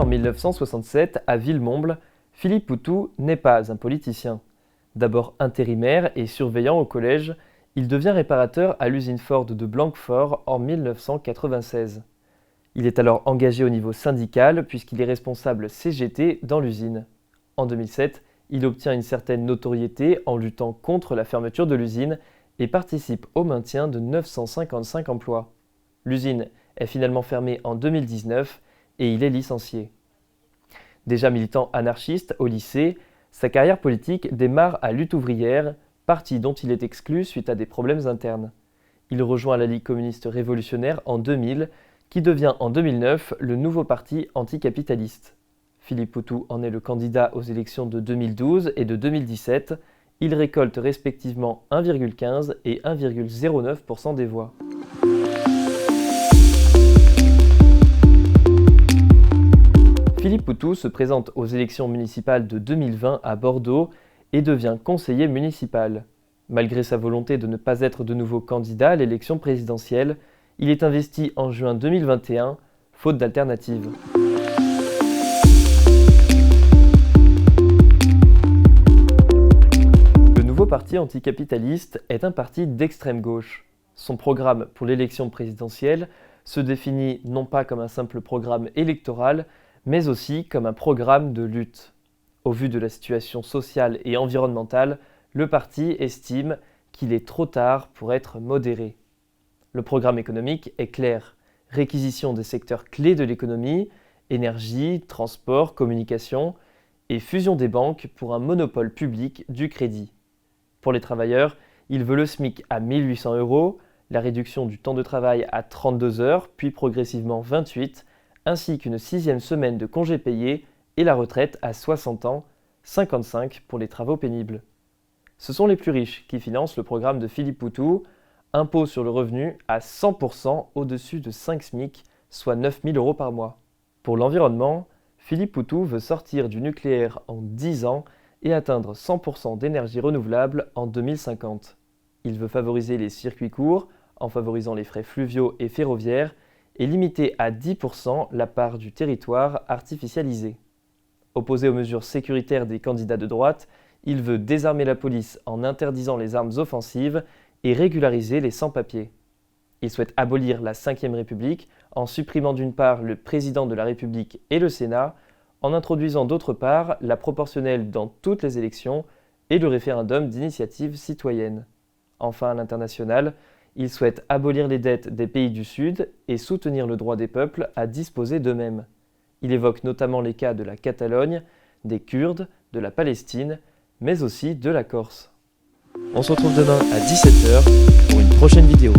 1967 à Villemomble, Philippe Poutou n'est pas un politicien. D'abord intérimaire et surveillant au collège, il devient réparateur à l'usine Ford de Blanquefort en 1996. Il est alors engagé au niveau syndical puisqu'il est responsable CGT dans l'usine. En 2007, il obtient une certaine notoriété en luttant contre la fermeture de l'usine et participe au maintien de 955 emplois. L'usine est finalement fermée en 2019 et il est licencié. Déjà militant anarchiste au lycée, sa carrière politique démarre à Lutte ouvrière, parti dont il est exclu suite à des problèmes internes. Il rejoint la Ligue communiste révolutionnaire en 2000, qui devient en 2009 le nouveau parti anticapitaliste. Philippe Poutou en est le candidat aux élections de 2012 et de 2017. Il récolte respectivement 1,15 et 1,09% des voix. Philippe Poutou se présente aux élections municipales de 2020 à Bordeaux et devient conseiller municipal. Malgré sa volonté de ne pas être de nouveau candidat à l'élection présidentielle, il est investi en juin 2021, faute d'alternative. Le nouveau parti anticapitaliste est un parti d'extrême gauche. Son programme pour l'élection présidentielle se définit non pas comme un simple programme électoral, mais aussi comme un programme de lutte. Au vu de la situation sociale et environnementale, le parti estime qu'il est trop tard pour être modéré. Le programme économique est clair. Réquisition des secteurs clés de l'économie, énergie, transport, communication, et fusion des banques pour un monopole public du crédit. Pour les travailleurs, il veut le SMIC à 1 800 €, la réduction du temps de travail à 32 heures, puis progressivement 28, ainsi qu'une 6e semaine de congés payés et la retraite à 60 ans, 55 pour les travaux pénibles. Ce sont les plus riches qui financent le programme de Philippe Poutou, impôt sur le revenu à 100% au-dessus de 5 SMIC, soit 9 000 € par mois. Pour l'environnement, Philippe Poutou veut sortir du nucléaire en 10 ans et atteindre 100% d'énergie renouvelable en 2050. Il veut favoriser les circuits courts en favorisant les frais fluviaux et ferroviaires et limiter à 10% la part du territoire artificialisé. Opposé aux mesures sécuritaires des candidats de droite, il veut désarmer la police en interdisant les armes offensives et régulariser les sans-papiers. Il souhaite abolir la Ve République en supprimant d'une part le président de la République et le Sénat, en introduisant d'autre part la proportionnelle dans toutes les élections et le référendum d'initiative citoyenne. Enfin, à l'international, il souhaite abolir les dettes des pays du Sud et soutenir le droit des peuples à disposer d'eux-mêmes. Il évoque notamment les cas de la Catalogne, des Kurdes, de la Palestine, mais aussi de la Corse. On se retrouve demain à 17 h pour une prochaine vidéo.